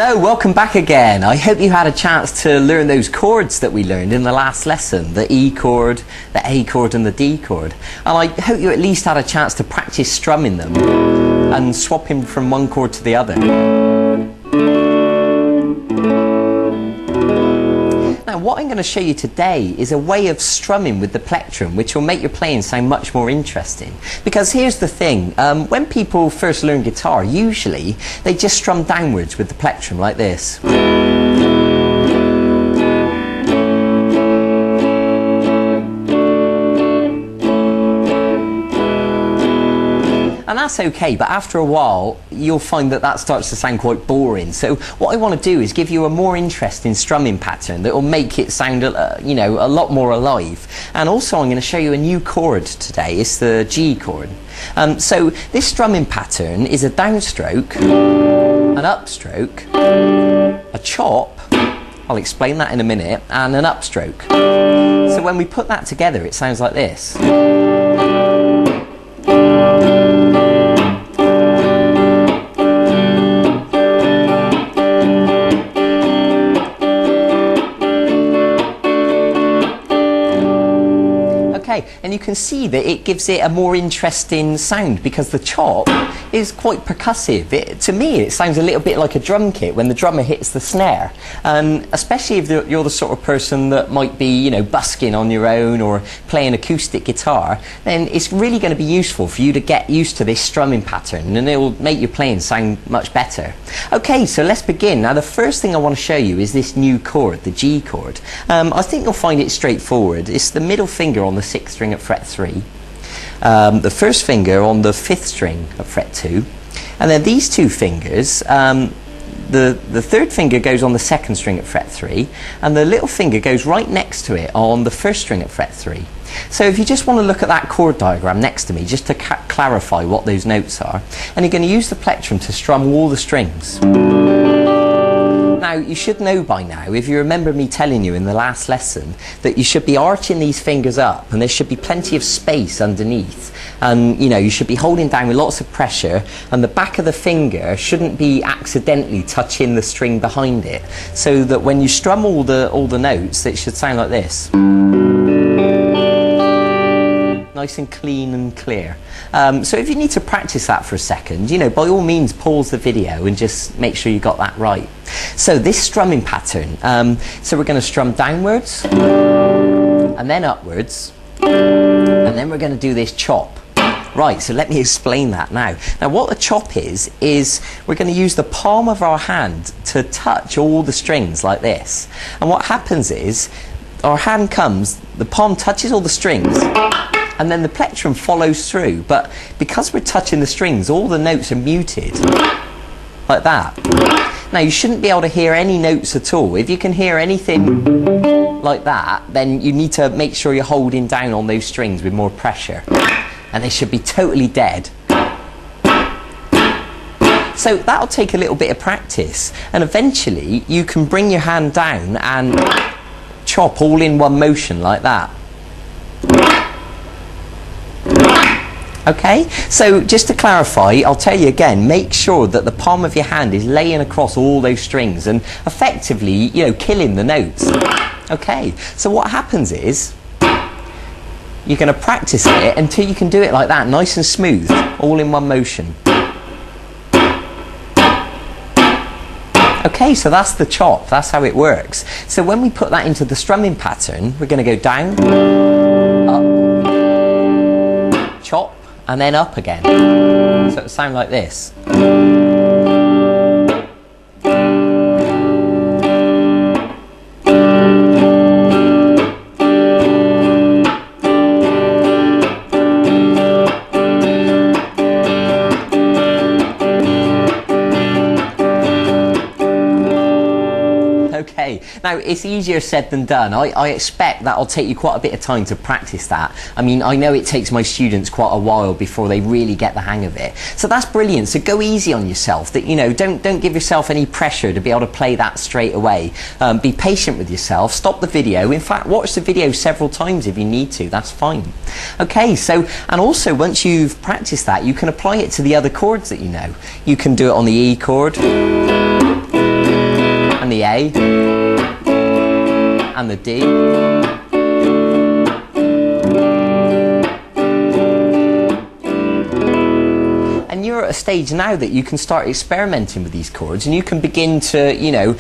Hello, welcome back again. I hope you had a chance to learn those chords that we learned in the last lesson, the E chord, the A chord and the D chord. And I hope you at least had a chance to practice strumming them and swapping from one chord to the other. Now what I'm going to show you today is a way of strumming with the plectrum which will make your playing sound much more interesting. Because here's the thing, when people first learn guitar, usually they just strum downwards with the plectrum like this. And that's okay, but after a while you'll find that that starts to sound quite boring. So what I want to do is give you a more interesting strumming pattern that will make it sound a lot more alive. And also I'm going to show you a new chord today. It's the G chord. So this strumming pattern is a downstroke, an upstroke, a chop, I'll explain that in a minute, and an upstroke. So when we put that together it sounds like this. And you can see that it gives it a more interesting sound because the chop is quite percussive. To me it sounds a little bit like a drum kit when the drummer hits the snare, especially if you're the sort of person that might be busking on your own or playing acoustic guitar. Then it's really going to be useful for you to get used to this strumming pattern, and it will make your playing sound much better. Okay, so let's begin. Now the first thing I want to show you is this new chord, the G chord. I think you'll find it straightforward. It's the middle finger on the 6th string at fret 3, the first finger on the 5th string at fret 2, and then these two fingers, the 3rd finger goes on the 2nd string at fret 3, and the little finger goes right next to it on the 1st string at fret 3. So if you just want to look at that chord diagram next to me just to clarify what those notes are, and you're going to use the plectrum to strum all the strings. Now you should know by now, if you remember me telling you in the last lesson, that you should be arching these fingers up and there should be plenty of space underneath, and you should be holding down with lots of pressure, and the back of the finger shouldn't be accidentally touching the string behind it, so that when you strum all the notes it should sound like this. Nice and clean and clear. So if you need to practice that for a second, by all means pause the video and just make sure you got that right. So this strumming pattern, so we're going to strum downwards and then upwards, and then we're going to do this chop. Right, so let me explain that now. Now what the chop is we're going to use the palm of our hand to touch all the strings like this. And what happens is our hand comes, the palm touches all the strings, and then the plectrum follows through, but because we're touching the strings all the notes are muted like that. Now you shouldn't be able to hear any notes at all. If you can hear anything like that, then you need to make sure you're holding down on those strings with more pressure, and they should be totally dead. So that'll take a little bit of practice, and eventually you can bring your hand down and chop all in one motion like that. Okay, so just to clarify, I'll tell you again, make sure that the palm of your hand is laying across all those strings and effectively, killing the notes. Okay, so what happens is you're going to practice it until you can do it like that, nice and smooth, all in one motion. Okay, so that's the chop, that's how it works. So when we put that into the strumming pattern, we're going to go down, up, chop, and then up again. So it'll sound like this. Okay, now it's easier said than done. I expect that'll take you quite a bit of time to practice that. I mean, I know it takes my students quite a while before they really get the hang of it. So that's brilliant. So go easy on yourself. That don't give yourself any pressure to be able to play that straight away. Be patient with yourself. Stop the video. In fact, watch the video several times if you need to. That's fine. Okay, so and also once you've practiced that, you can apply it to the other chords that you know. You can do it on the E chord. and the A, and the D. And you're at a stage now that you can start experimenting with these chords, and you can begin to, you know,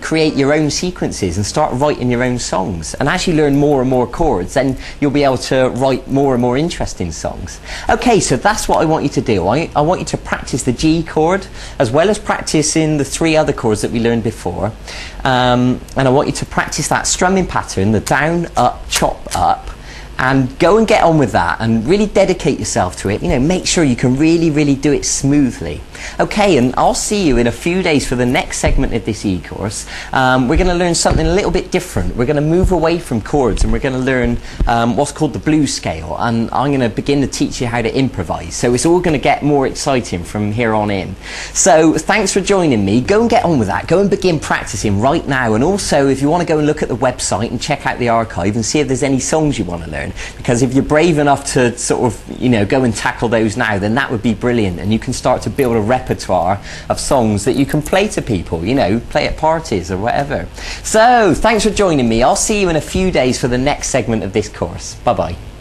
create your own sequences and start writing your own songs. And as you learn more and more chords, then you'll be able to write more and more interesting songs. Okay, so that's what I want you to do. I want you to practice the G chord, as well as practicing the 3 other chords that we learned before. And I want you to practice that strumming pattern, the down, up, chop, up. And go and get on with that and really dedicate yourself to it. You know, make sure you can really do it smoothly. Okay, and I'll see you in a few days for the next segment of this e-course. We're going to learn something a little bit different. We're going to move away from chords, and we're going to learn what's called the blues scale. And I'm going to begin to teach you how to improvise. So it's all going to get more exciting from here on in. So thanks for joining me. Go and get on with that. Go and begin practicing right now. And also, if you want to go and look at the website and check out the archive and see if there's any songs you want to learn, because if you're brave enough to sort of, you know, go and tackle those now, then that would be brilliant, and you can start to build a repertoire of songs that you can play to people, you know, play at parties or whatever. So thanks for joining me. I'll see you in a few days for the next segment of this course. Bye bye.